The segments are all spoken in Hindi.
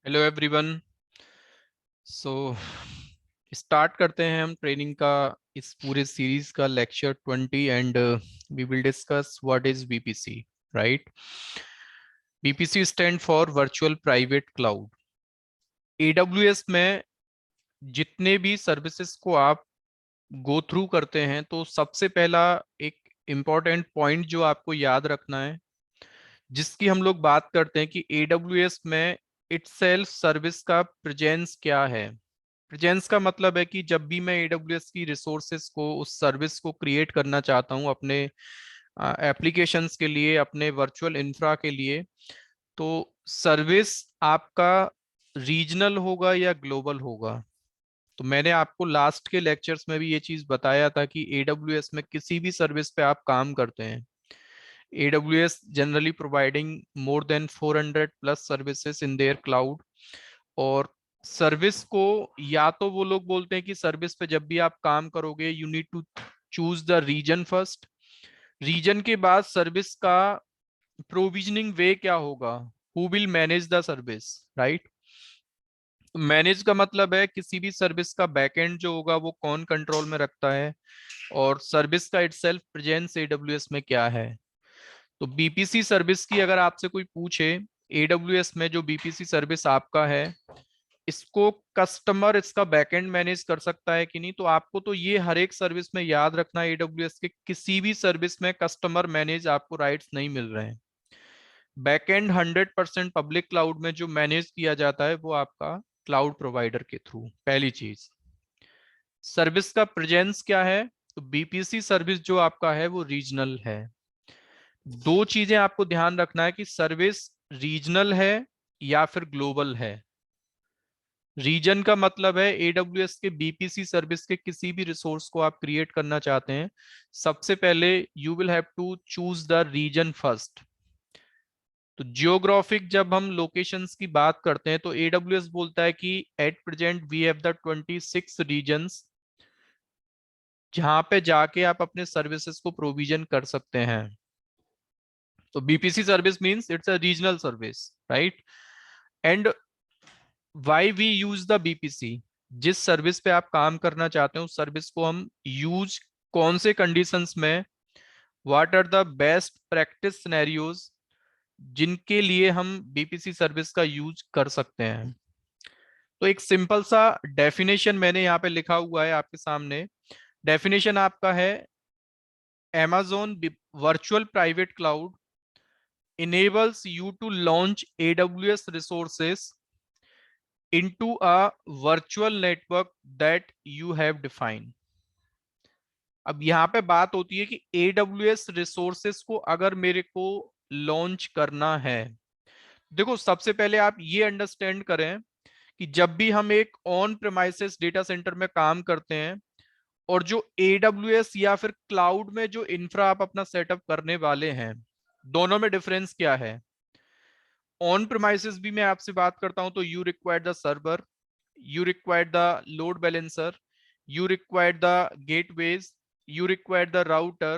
Hello everyone. सो स्टार्ट करते हैं हम ट्रेनिंग का इस पूरे सीरीज का lecture 20 and we will discuss what is VPC. Right. VPC stand for virtual private cloud. AWS में जितने भी सर्विसेज को आप गो थ्रू करते हैं तो सबसे पहला एक इम्पॉर्टेंट पॉइंट जो आपको याद रखना है, जिसकी हम लोग बात करते हैं कि एडब्ल्यूएस में इटसेल्फ सर्विस का प्रेजेंस क्या है। प्रेजेंस का मतलब है कि जब भी मैं AWS की रिसोर्सेस को, उस सर्विस को क्रिएट करना चाहता हूं अपने एप्लीकेशंस के लिए, अपने वर्चुअल इंफ्रा के लिए, तो सर्विस आपका रीजनल होगा या ग्लोबल होगा। तो मैंने आपको लास्ट के लेक्चर्स में भी ये चीज बताया था कि AWS में किसी भी सर्विस पे आप काम करते हैं, AWS generally providing more than 400 plus services in their cloud. और सर्विस को या तो वो लोग बोलते हैं कि सर्विस पे जब भी आप काम करोगे you need to choose the region first. Region के बाद सर्विस का प्रोविजनिंग वे क्या होगा, who will manage the service. Right. Manage का मतलब है किसी भी सर्विस का बैकएंड जो होगा वो कौन कंट्रोल में रखता है, और सर्विस का इटसेल्फ प्रेजेंस AWS में क्या है। तो बीपीसी सर्विस की अगर आपसे कोई पूछे, AWS में जो बीपीसी सर्विस आपका है, इसको कस्टमर इसका बैकएंड मैनेज कर सकता है कि नहीं, तो आपको तो ये हर एक सर्विस में याद रखना है, AWS के किसी भी सर्विस में कस्टमर मैनेज आपको राइट्स नहीं मिल रहे हैं। बैकएंड 100% पब्लिक क्लाउड में जो मैनेज किया जाता है वो आपका क्लाउड प्रोवाइडर के थ्रू। पहली चीज, सर्विस का प्रेजेंस क्या है, तो बीपीसी सर्विस जो आपका है वो रीजनल है। दो चीजें आपको ध्यान रखना है कि सर्विस रीजनल है या फिर ग्लोबल है। रीजन का मतलब है AWS के बीपीसी सर्विस के किसी भी रिसोर्स को आप क्रिएट करना चाहते हैं, सबसे पहले you will have to choose the region first. तो जियोग्राफिक जब हम लोकेशंस की बात करते हैं तो AWS बोलता है कि at present we have the 26 regions जहां पे जाके आप अपने सर्विसेज को प्रोविजन कर सकते हैं। तो BPC service means it's a regional service, right. And why we use the BPC, जिस सर्विस पे आप काम करना चाहते हैं उस सर्विस को हम यूज कौन से कंडीशंस में, what are the best practice scenarios जिनके लिए हम बीपीसी सर्विस का यूज कर सकते हैं। तो एक सिंपल सा डेफिनेशन मैंने यहाँ पे लिखा हुआ है आपके सामने। डेफिनेशन आपका है, Amazon virtual private cloud enables you to launch AWS resources into a virtual network that you have defined। अब यहाँ पे बात होती है कि AWS रिसोर्सेस को अगर मेरे को लॉन्च करना है, देखो सबसे पहले आप ये अंडरस्टैंड करें कि जब भी हम एक ऑन प्रेमाइसेस डेटा सेंटर में काम करते हैं और जो AWS या फिर क्लाउड में जो इंफ्रा आप अपना सेटअप करने वाले हैं, दोनों में डिफरेंस क्या है। ऑन प्रेमाइसेस भी मैं आपसे बात करता हूं तो you require the server, you require the load balancer, you require the gateways, you require the router,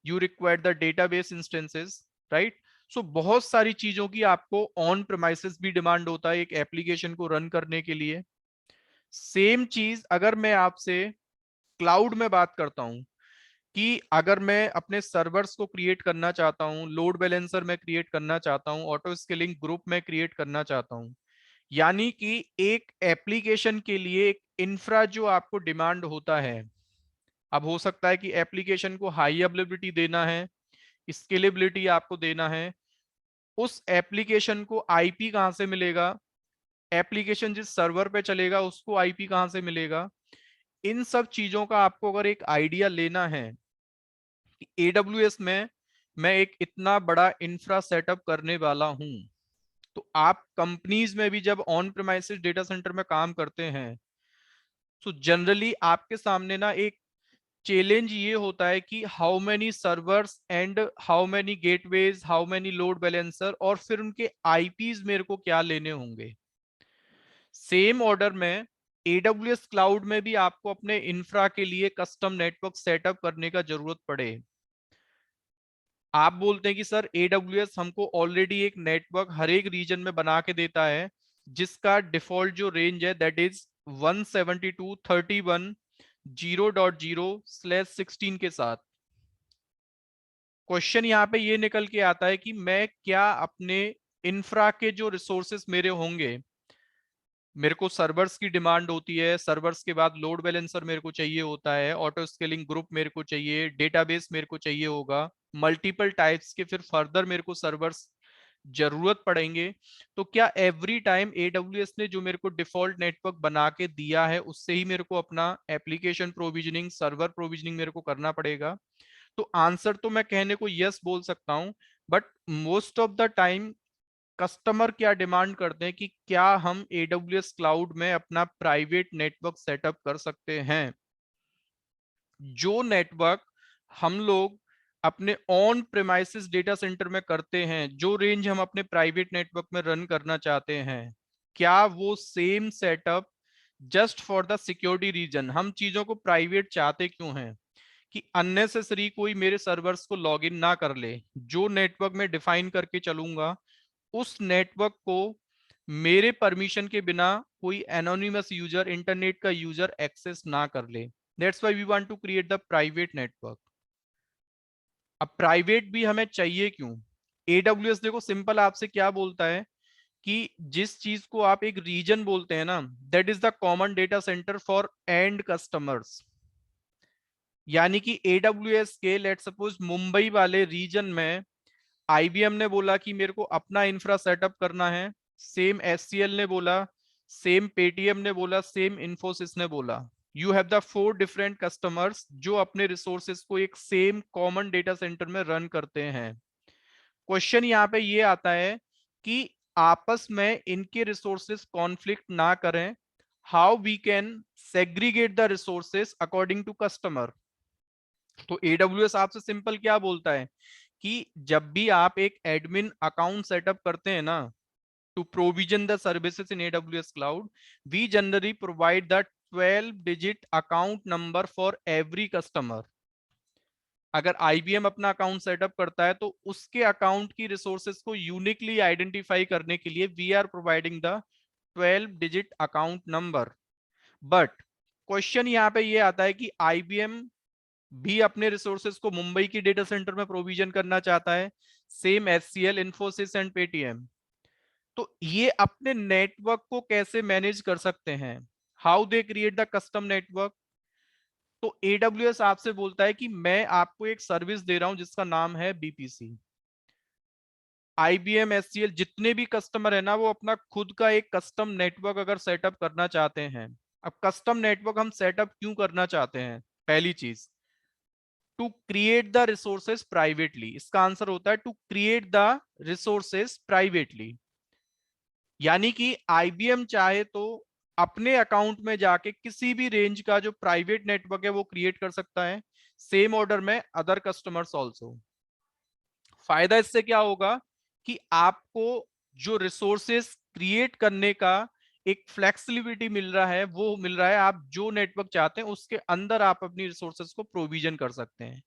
you require the database instances, right। सो बहुत सारी चीजों की आपको ऑन प्रेमाइसेस भी डिमांड होता है एक एप्लीकेशन को रन करने के लिए। सेम चीज अगर मैं आपसे क्लाउड में बात करता हूं कि अगर मैं अपने सर्वर्स को क्रिएट करना चाहता हूं, लोड बैलेंसर में क्रिएट करना चाहता हूं, ऑटो स्केलिंग ग्रुप में क्रिएट करना चाहता हूं, यानी कि एक एप्लीकेशन के लिए एक इंफ्रा जो आपको डिमांड होता है। अब हो सकता है कि एप्लीकेशन को हाई अवेलेबिलिटी देना है, स्केलेबिलिटी आपको देना है, उस एप्लीकेशन को आईपी कहां से मिलेगा, एप्लीकेशन जिस सर्वर पे चलेगा उसको आईपी कहां से मिलेगा। इन सब चीजों का आपको अगर एक आइडिया लेना है कि AWS में मैं एक इतना बड़ा इंफ्रा सेटअप करने वाला हूं, तो आप कंपनीज में भी जब ऑन प्रेमाइसिस डेटा सेंटर में काम करते हैं तो जनरली आपके सामने ना एक चैलेंज ये होता है कि how many servers and how many gateways, how many load balancer, और फिर उनके आईपीज मेरे को क्या लेने होंगे। सेम ऑर्डर में AWS क्लाउड में भी आपको अपने इंफ्रा के लिए कस्टम नेटवर्क सेटअप करने का जरूरत पड़े। आप बोलते हैं कि सर AWS हमको ऑलरेडी एक नेटवर्क हर एक रीजन में बना के देता है, जिसका डिफॉल्ट जो रेंज है दैट इज 172.31.0.0/16 के साथ। क्वेश्चन यहाँ पे ये निकल के आता है कि मैं क्या अपने इंफ्रा के जो रिसोर्सेस मेरे होंगे, मेरे को सर्वर्स की डिमांड होती है, सर्वर्स के बाद लोड बैलेंसर मेरे को चाहिए होता है, ऑटो स्केलिंग ग्रुप मेरे को चाहिए, डेटाबेस मेरे को चाहिए होगा, मल्टीपल टाइप्स के फिर फर्दर मेरे को सर्वर्स जरूरत पड़ेंगे। तो क्या एवरी टाइम एडब्ल्यूएस ने जो मेरे को डिफॉल्ट नेटवर्क बना के दिया है उससे ही मेरे को अपना एप्लीकेशन प्रोविजनिंग, सर्वर प्रोविजनिंग मेरे को करना पड़ेगा? तो आंसर तो मैं कहने को यस बोल सकता हूं, but most of the time customer क्या डिमांड करते हैं कि क्या हम AWS क्लाउड में अपना प्राइवेट नेटवर्क सेटअप कर सकते हैं। जो नेटवर्क हम लोग अपने ऑन प्रेमाइसिस डेटा सेंटर में करते हैं, जो रेंज हम अपने प्राइवेट नेटवर्क में रन करना चाहते हैं, क्या वो same setup just for the security reason, हम चीजों को प्राइवेट चाहते क्यों हैं कि अननेसेसरी कोई मेरे सर्वर्स को लॉगिन ना कर ले, जो नेटवर्क में डिफाइन करके चलूंगा उस नेटवर्क को मेरे परमिशन के बिना कोई एनोनिमस यूजर, इंटरनेट का यूजर एक्सेस ना कर ले। That's why we want to create the private network. अब प्राइवेट भी हमें चाहिए क्यों? AWS देखो सिंपल आपसे क्या बोलता है कि जिस चीज को आप एक रीजन बोलते हैं ना, that is the common data centre for and customers. यानी कि AWS के लेट सपोज मुंबई वाले रीजन में IBM ने बोला कि मेरे को अपना इंफ्रा सेटअप करना है, सेम HCL ने बोला, सेम पेटीएम ने बोला, सेम इन्फोसिस ने बोला। You have the 4 different customers जो अपने रिसोर्सेज को एक सेम कॉमन डेटा सेंटर में रन करते हैं। क्वेश्चन यहाँ पे ये आता है कि आपस में इनके रिसोर्सेज कॉन्फ्लिक्ट ना करें, how we can segregate the resources according to customer. तो AWS आपसे सिंपल क्या बोलता है कि जब भी आप एक एडमिन अकाउंट सेटअप करते हैं ना, to provision the services in AWS cloud, we generally provide the 12 digit account number for every customer. अगर IBM अपना अकाउंट सेटअप करता है तो उसके अकाउंट की रिसोर्सेज को यूनिकली आइडेंटिफाई करने के लिए we are providing the 12 digit account number. But question यहाँ पे ये आता है कि IBM भी अपने रिसोर्सेज को मुंबई की डेटा सेंटर में प्रोविजन करना चाहता है, same HCL, Infosys and Paytm. तो ये अपने नेटवर्क को कैसे मैनेज कर सकते हैं, how they create the custom network? तो AWS आपसे बोलता है कि मैं आपको एक सर्विस दे रहा हूं जिसका नाम है BPC। IBM, HCL जितने भी कस्टमर है ना, वो अपना खुद का एक कस्टम नेटवर्क अगर सेटअप करना चाहते हैं। अब कस्टम नेटवर्क हम सेटअप क्यों करना चाहते हैं? पहली चीज, to create the resources privately. इसका आंसर होता है to create the resources privately. यानी कि IBM चाहे तो अपने अकाउंट में जाके किसी भी रेंज का जो प्राइवेट नेटवर्क है वो क्रिएट कर सकता है, सेम ऑर्डर में अदर कस्टमर्स ऑल्सो। फायदा इससे क्या होगा कि आपको जो रिसोर्सेस क्रिएट करने का एक फ्लेक्सिबिलिटी मिल रहा है, वो मिल रहा है आप जो नेटवर्क चाहते हैं उसके अंदर आप अपनी रिसोर्सेस को प्रोविजन कर सकते हैं,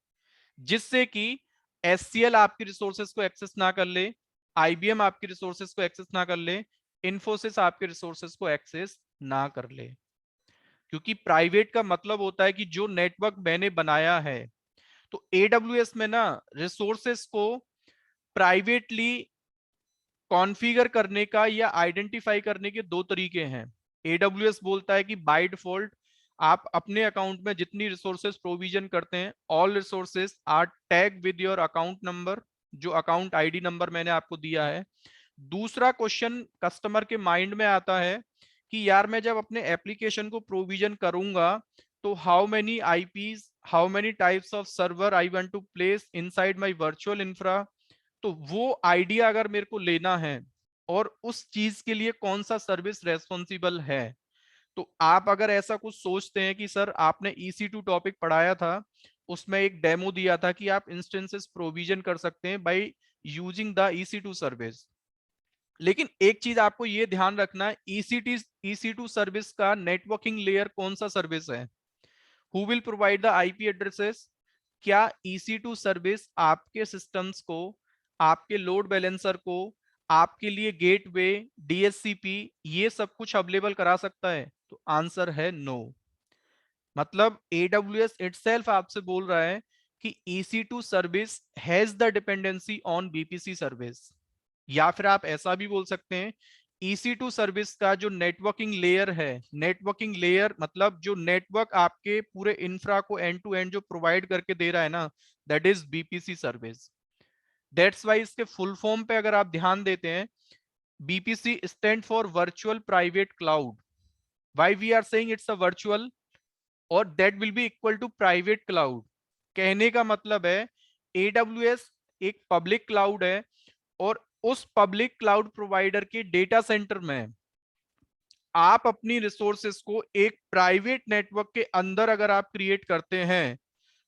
जिससे कि HCL आपकी रिसोर्सेस को एक्सेस ना कर ले, IBM आपकी रिसोर्सेस को एक्सेस ना कर ले, इन्फोसिस आपके रिसोर्सेस को एक्सेस ना कर ले। क्योंकि प्राइवेट का मतलब होता है कि जो नेटवर्क मैंने बनाया है, तो AWS में ना रिसोर्सेस को प्राइवेटली कॉन्फ़िगर करने का या आइडेंटिफाई करने के दो तरीके हैं। AWS बोलता है कि बाय डिफॉल्ट आप अपने अकाउंट में जितनी रिसोर्सेज प्रोविजन करते हैं, all resources R tag with your account number, जो अकाउंट ID नंबर मैंने आपको दिया है। दूसरा क्वेश्चन कस्टमर के माइंड में आता है कि यार मैं जब अपने एप्लीकेशन को प्रोविजन करूंगा तो how many IPs, how many types of server I want to place inside my virtual infra. तो वो आइडिया अगर मेरे को लेना है और उस चीज के लिए कौन सा सर्विस रेस्पॉन्सिबल है, तो आप अगर ऐसा कुछ सोचते हैं कि सर आपने EC2 टॉपिक पढ़ाया था, उसमें एक डेमो दिया था कि आप इंस्टेंसेस प्रोविजन कर सकते हैं by using the EC2 service. लेकिन एक चीज आपको ये ध्यान रखना है, EC2 सर्विस का नेटवर्किंग लेयर कौन सा सर्विस है, who will provide the IP addresses. क्या EC2 सर्विस आपके सिस्टम्स को, आपके लोड बैलेंसर को, आपके लिए गेटवे, डीएचसीपी ये सब कुछ अवेलेबल करा सकता है? तो आंसर है नो। मतलब AWS इटसेल्फ आपसे बोल रहा है कि EC2 service has the dependency on BPC service. या फिर आप ऐसा भी बोल सकते हैं, EC2 सर्विस का जो नेटवर्किंग लेयर है, नेटवर्किंग लेयर मतलब जो नेटवर्क आपके पूरे इंफ्रा को एंड टू एंड जो प्रोवाइड करके दे रहा है ना, that is BPC service. That's why इसके फुल फॉर्म पे अगर आप ध्यान देते हैं, BPC stand for virtual private cloud. Why we are saying it's a virtual, और that will be equal to private cloud. कहने का मतलब है AWS एक पब्लिक क्लाउड है, और उस पब्लिक क्लाउड प्रोवाइडर के डेटा सेंटर में आप अपनी रिसोर्सेस को एक प्राइवेट नेटवर्क के अंदर अगर आप क्रिएट करते हैं,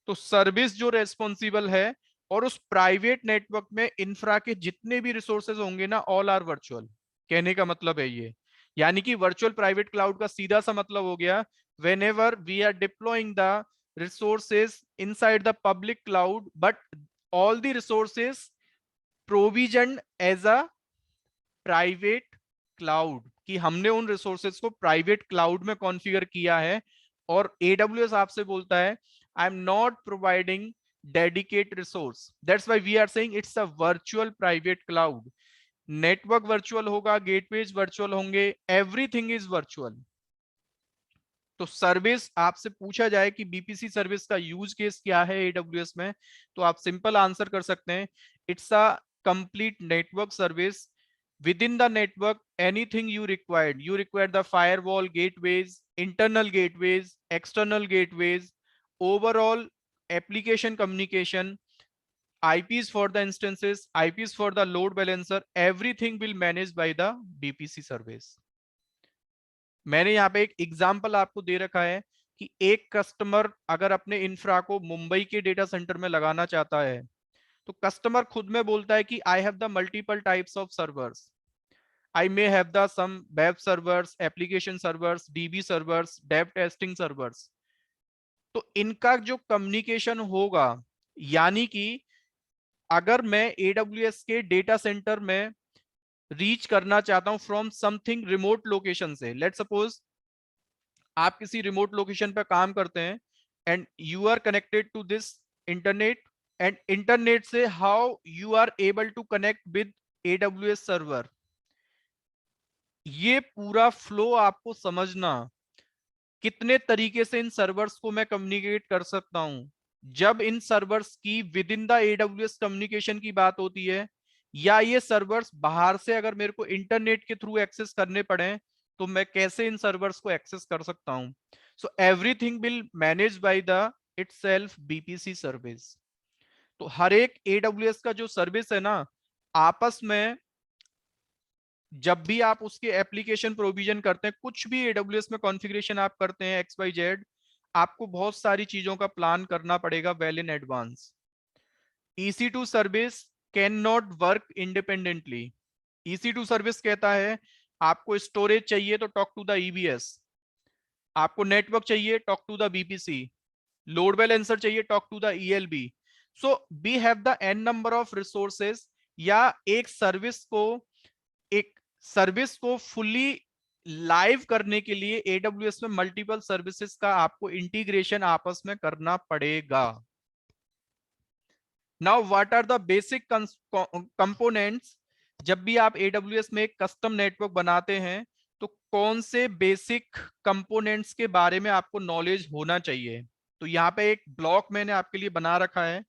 तो सर्विस जो रेस्पॉन्सिबल है और उस प्राइवेट नेटवर्क में इंफ्रा के जितने भी रिसोर्सेज होंगे ना, ऑल आर वर्चुअल। कहने का मतलब है ये, यानी कि वर्चुअल प्राइवेट क्लाउड का सीधा सा मतलब हो गया, whenever we are deploying the resources inside the public cloud, but all the resources provisioned as a private cloud, कि हमने उन रिसोर्सेज को प्राइवेट क्लाउड में कॉन्फ़िगर किया है। और AWS आपसे बोलता है I am not providing dedicate resource, that's why we are saying it's a virtual private cloud. Network virtual होगा, गेटवेज वर्चुअल होंगे, एवरीथिंग इज वर्चुअल। तो सर्विस आपसे पूछा जाए कि BPC सर्विस का यूज केस क्या है AWS में, तो आप सिंपल आंसर कर सकते हैं, it's a complete network service. With in the network anything you required the firewall, gateways, internal gateways, external gateways, overall application communication, IPs for the instances, IPs for the load balancer, everything will managed by the BPC service। मैंने यहाँ पे एक एग्जांपल आपको दे रखा है कि एक कस्टमर अगर अपने इंफ्रा को मुंबई के डेटा सेंटर में लगाना चाहता है, तो कस्टमर खुद में बोलता है कि I have the multiple types of servers, I may have the some web servers, application servers, DB servers, dev testing servers. तो इनका जो कम्युनिकेशन होगा, यानी कि अगर मैं AWS के डेटा सेंटर में रीच करना चाहता हूं फ्रॉम समथिंग रिमोट लोकेशन से, लेट सपोज आप किसी रिमोट लोकेशन पर काम करते हैं and you are connected to this internet, and internet से how you are able to connect with AWS server. ये पूरा फ्लो आपको समझना, कितने तरीके से इन सर्वर्स को मैं कम्युनिकेट कर सकता हूं। जब इन सर्वर्स की with in the AWS communication की बात होती है, या ये सर्वर्स बाहर से अगर मेरे को इंटरनेट के थ्रू एक्सेस करने पड़े, तो मैं कैसे इन सर्वर्स को एक्सेस कर सकता हूं। So everything will manage by the itself BPC service. तो हर एक AWS का जो सर्विस है ना, आपस में जब भी आप उसके एप्लीकेशन प्रोविजन करते हैं, कुछ भी AWS में कॉन्फ़िगरेशन आप करते हैं XYZ, आपको बहुत सारी चीजों का प्लान करना पड़ेगा well in advance. EC2 service can not work independently. EC2 service कहता है आपको स्टोरेज चाहिए तो टॉक टू द EBS, आपको नेटवर्क चाहिए talk to the BPC, load balancer चाहिए talk to the ELB। So we have the n number of resources, या एक सर्विस को फुली लाइव करने के लिए AWS में मल्टीपल सर्विसेज का आपको इंटीग्रेशन आपस में करना पड़ेगा। Now what are the basic components. जब भी आप AWS में एक कस्टम नेटवर्क बनाते हैं, तो कौन से बेसिक कंपोनेंट्स के बारे में आपको नॉलेज होना चाहिए। तो यहाँ पे एक ब्लॉक मैंने आपके लिए बना रखा है।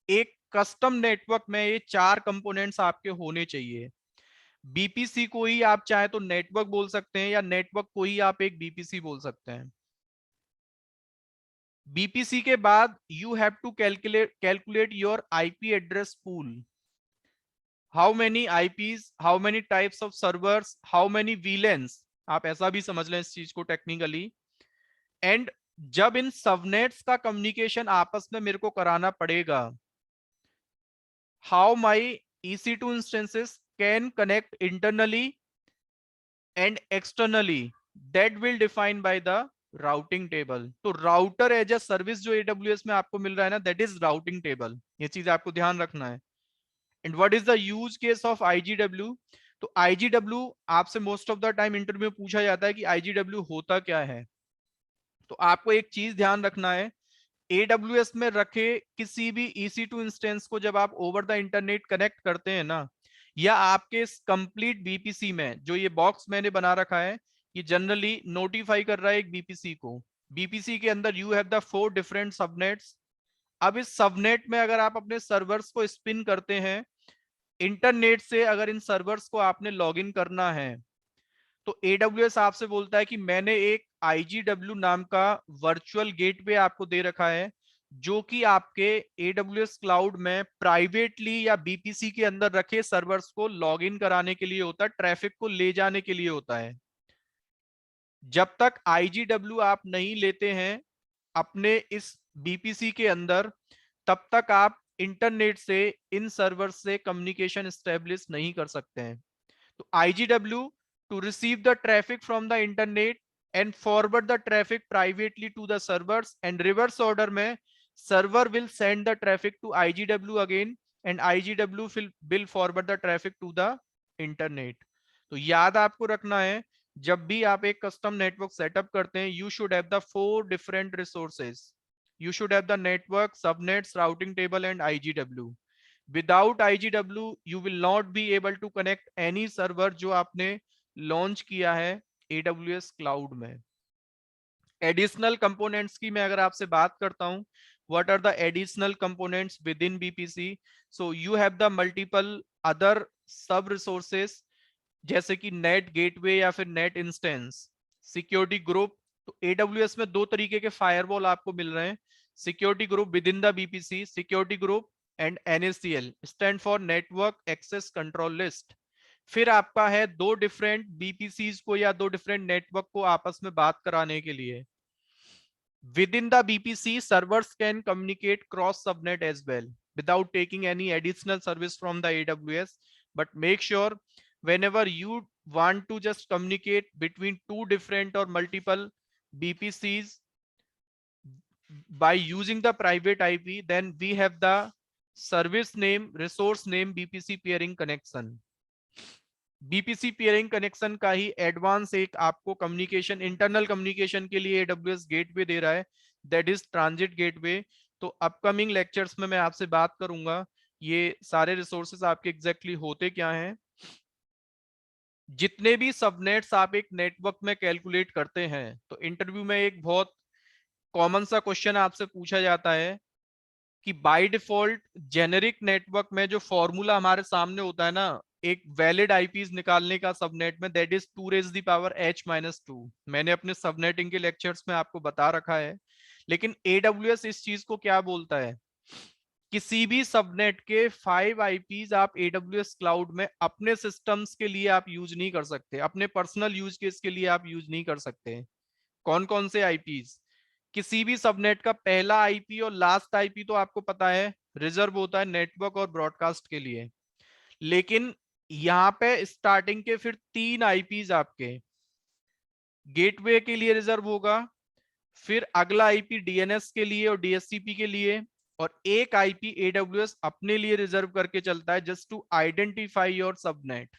एक कस्टम नेटवर्क में ये 4 कंपोनेंट्स आपके होने चाहिए। BPC को ही आप चाहे तो नेटवर्क बोल सकते हैं, या नेटवर्क को ही आप एक BPC बोल सकते हैं। BPC के बाद you have to calculate your IP address pool, how many IPs, how many types of servers, how many VLANs, आप ऐसा भी समझ लें इस चीज को टेक्निकली। एंड जब इन सबनेट्स का कम्युनिकेशन आपस में मेरे को कराना पड़ेगा, how my EC2 instances can connect internally and externally, that will define by the routing table. तो राउटर एज अ सर्विस जो AWS में आपको मिल रहा है ना, दैट इज राउटिंग टेबल। ये चीज आपको ध्यान रखना है। And what is the use case of IGW? तो IGW आपसे most of the time interview में पूछा जाता है कि IGW होता क्या है। तो आपको एक चीज ध्यान रखना है, AWS में रखे किसी भी EC2 इंस्टेंस को जब आप ओवर द इंटरनेट कनेक्ट करते हैं ना, या आपके कंप्लीट BPC में जो ये बॉक्स मैंने बना रखा है, ये जनरली नोटिफाई कर रहा है एक BPC को। BPC के अंदर you have the 4 different subnets. अब इस सबनेट में अगर आप अपने सर्वर्स को स्पिन करते हैं इंटरनेट से, अगर इन सर्वर्स को आपने लॉगिन करना है, तो AWS आपसे बोलता है कि मैंने एक IGW नाम का वर्चुअल गेटवे आपको दे रखा है, जो कि आपके AWS क्लाउड में प्राइवेटली या BPC के अंदर रखे सर्वर्स को लॉगिन कराने के लिए होता है, ट्रैफिक को ले जाने के लिए होता है। जब तक IGW आप नहीं लेते हैं अपने इस BPC के अंदर, तब तक आप इंटरनेट से इन सर्वर से कम्युनिकेशन स्टेब्लिश नहीं कर सकते हैं। तो IGW to receive the traffic from the internet and forward the traffic privately to the servers, and reverse order में server will send the traffic to IGW again and IGW will forward the traffic to the internet। तो याद आपको रखना है, जब भी आप एक कस्टम नेटवर्क सेटअप करते हैं, you should have the 4 different resources. You should have the network, subnets, routing table and IGW। Without IGW you will not be able to connect any server जो आपने लॉन्च किया है AWS क्लाउड में। एडिशनल कंपोनेंट्स की मैं अगर आपसे बात करता हूं, what are the additional components with in BPC? So you have the multiple other sub resources, जैसे कि नेट गेटवे या फिर नेट इंस्टेंस, सिक्योरिटी ग्रुप। तो AWS में 2 तरीके के फायरवॉल आपको मिल रहे हैं, security group with in the BPC, security group and NACL stand for network access control list. फिर आपका है 2 डिफरेंट BPCs को या 2 डिफरेंट नेटवर्क को आपस में बात कराने के लिए। Within the BPC, servers can communicate cross subnet as well without taking any additional service from the AWS. But make sure whenever you want to just communicate between 2 different or multiple BPCs by using the private IP, then we have the service name, resource name, BPC peering connection। BPC peering connection का ही एडवांस एक आपको कम्युनिकेशन, इंटरनल कम्युनिकेशन के लिए AWS गेटवे दे रहा है, दैट इज ट्रांजिट गेटवे। तो अपकमिंग लेक्चर्स में मैं आपसे बात करूंगा ये सारे रिसोर्सेज आपके एग्जैक्टली होते क्या हैं। जितने भी सबनेट्स आप एक नेटवर्क में कैलकुलेट करते हैं, तो इंटरव्यू में एक बहुत कॉमन सा क्वेश्चन आपसे पूछा जाता है कि बाय डिफॉल्ट जेनेरिक नेटवर्क में जो फॉर्मूला हमारे सामने होता है ना, एक वैलिड आईपीज निकालने का सबनेट में, that is 2 raised to the power h-2। मैंने अपने सबनेटिंग के लेक्चर्स में आपको बता रखा है। लेकिन AWS इस चीज को क्या बोलता है, किसी भी सबनेट के 5 आईपीज आप AWS क्लाउड में अपने सिस्टम्स के लिए आप यूज नहीं कर सकते, अपने पर्सनल यूज केस के लिए आप यूज नहीं कर सकते। कौन कौन से आईपीज? किसी भी सबनेट का पहला आईपी और लास्ट आईपी तो आपको पता है रिजर्व होता है नेटवर्क और ब्रॉडकास्ट के लिए, लेकिन यहां पे स्टार्टिंग के फिर 3 आईपीज आपके गेटवे के लिए रिजर्व होगा, फिर अगला आईपी DNS के लिए और DHCP के लिए, और एक आईपी AWS अपने लिए रिजर्व करके चलता है just to identify your subnet.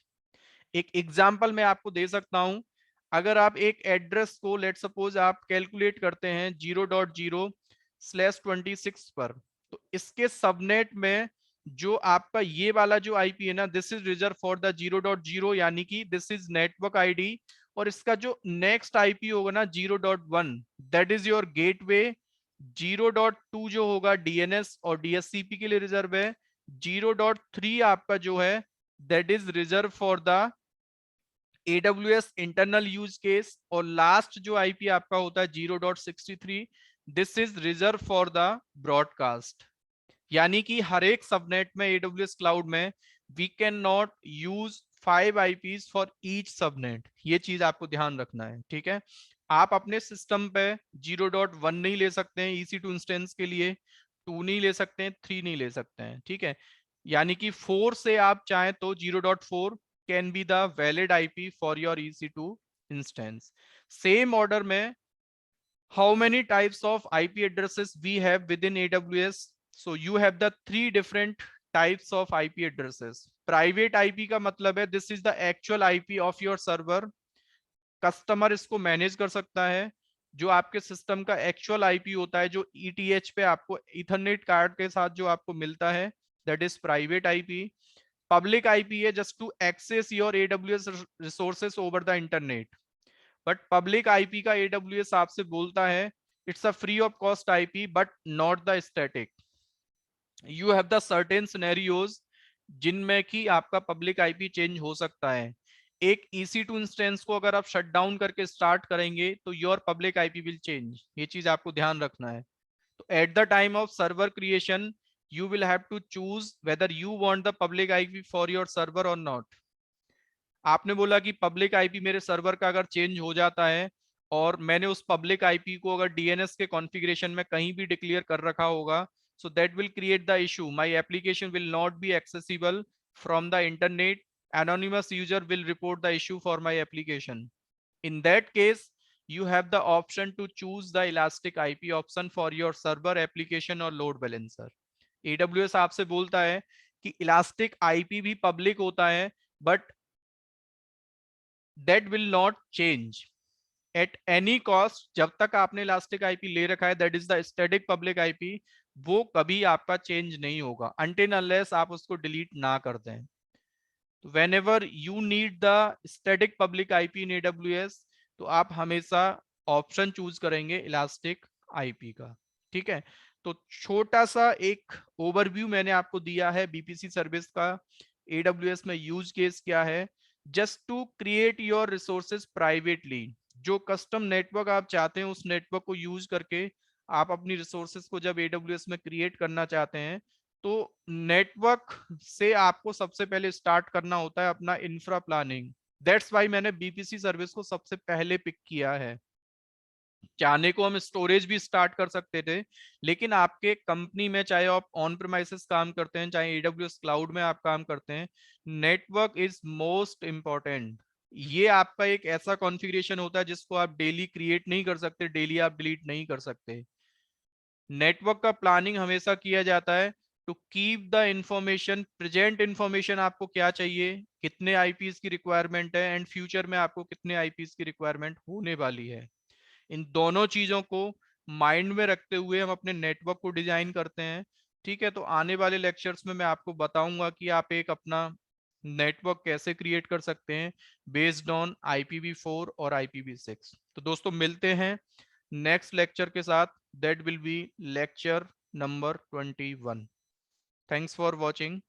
एक एग्जांपल मैं आपको दे सकता हूं, अगर आप एक एड्रेस को लेट सपोज आप कैलकुलेट करते हैं 0.0/26 पर, तो इसके सबनेट में जो आपका ये वाला जो आईपी है ना, this is reserve for the 0.0, यानी कि दिस इज नेटवर्क आईडी, और इसका जो नेक्स्ट आईपी होगा ना 0.1, दैट इज योर गेटवे। 0.2 जो होगा DNS और DHCP के लिए रिजर्व है। 0.3 आपका जो है that is reserve for the AWS internal use case, और लास्ट जो आईपी आपका होता है 0.63, this is reserve for the broadcast. यानी कि हर एक सबनेट में AWS क्लाउड में we can not use 5 IPs for each subnet, ये चीज आपको ध्यान रखना है, ठीक है। आप अपने सिस्टम पे 0.1 नहीं ले सकते हैं EC2 इंस्टेंस के लिए, 2 नहीं ले सकते हैं, 3 नहीं ले सकते हैं, ठीक है। यानी कि 4 से आप चाहें तो 0.4 can be the valid IP for your EC2 instance। Same order में how many types of IP addresses we have within AWS? So you have the 3 different types of IP addresses. Private IP का मतलब है this is the actual IP of your server. Customer इसको मैनेज कर सकता है। जो आपके सिस्टम का एक्चुअल आईपी होता है, जो ईटीएच पे आपको इथरनेट कार्ड के साथ जो आपको मिलता है, that is private IP. Public IP है just to access your AWS resources over the internet. But public IP का एडब्ल्यूएस आपसे बोलता है it's a free of cost IP but not the static. You have the certain scenarios जिनमें कि आपका पब्लिक आईपी चेंज हो सकता है। एक EC2 इंस्टेंस को अगर आप शट डाउन करके स्टार्ट करेंगे तो your public IP will change. ये चीज आपको ध्यान रखना है। तो at the time of server creation you will have to choose whether you want the public IP for your server or not। आपने बोला कि पब्लिक आईपी मेरे सर्वर का अगर चेंज हो जाता है और मैंने उस पब्लिक आईपी को अगर डीएनएस के कॉन्फ़िगरेशन में कहीं भी डिक्लेयर कर रखा होगा, so that will create the issue, my application will not be accessible from the internet, anonymous user will report the issue for my application। In that case you have the option to choose the elastic IP option for your server, application और load balancer। AWS आपसे बोलता है कि इलास्टिक आईपी भी पब्लिक होता है but that will not change at any cost. जब तक आपने इलास्टिक आईपी ले रखा है, that is the static public IP, वो कभी आपका चेंज नहीं होगा अनटिल अनलेस आप उसको डिलीट ना कर दें। तो when ever you need the static public IP in AWS, तो आप हमेशा ऑप्शन चूज करेंगे इलास्टिक आईपी का। ठीक है, तो छोटा सा एक ओवरव्यू मैंने आपको दिया है बीपीसी सर्विस का। AWS में यूज केस क्या है, just to create your resources privately. जो कस्टम नेटवर्क आप चाहते हैं उस नेटवर्क को यूज करके आप अपनी रिसोर्सेज को जब AWS में क्रिएट करना चाहते हैं तो नेटवर्क से आपको सबसे पहले स्टार्ट करना होता है अपना इंफ्रा प्लानिंग। दैट्स वाई मैंने बीपीसी सर्विस को सबसे पहले पिक किया है। चाहने को हम स्टोरेज भी स्टार्ट कर सकते थे, लेकिन आपके कंपनी में चाहे आप ऑन प्रेमाइसेस काम करते हैं चाहे AWS क्लाउड में आप काम करते हैं, नेटवर्क इज मोस्ट इंपॉर्टेंट। ये आपका एक ऐसा कॉन्फ़िगरेशन होता है जिसको आप डेली क्रिएट नहीं कर सकते, डेली आप डिलीट नहीं कर सकते। नेटवर्क का प्लानिंग हमेशा किया जाता है to keep the information present. Information आपको क्या चाहिए, कितने आईपीस की रिक्वायरमेंट है एंड फ्यूचर में आपको कितने आईपीस की रिक्वायरमेंट होने वाली है। इन दोनों चीजों को माइंड में रखते हुए हम अपने नेटवर्क को डिजाइन करते हैं। ठीक है, तो आने वाले लेक्चर्स में मैं आपको बताऊंगा कि आप एक अपना नेटवर्क कैसे क्रिएट कर सकते हैं बेस्ड ऑन IPv4 और IPv6। तो दोस्तों मिलते हैं नेक्स्ट लेक्चर के साथ, that will B lecture number 21। Thanks for watching.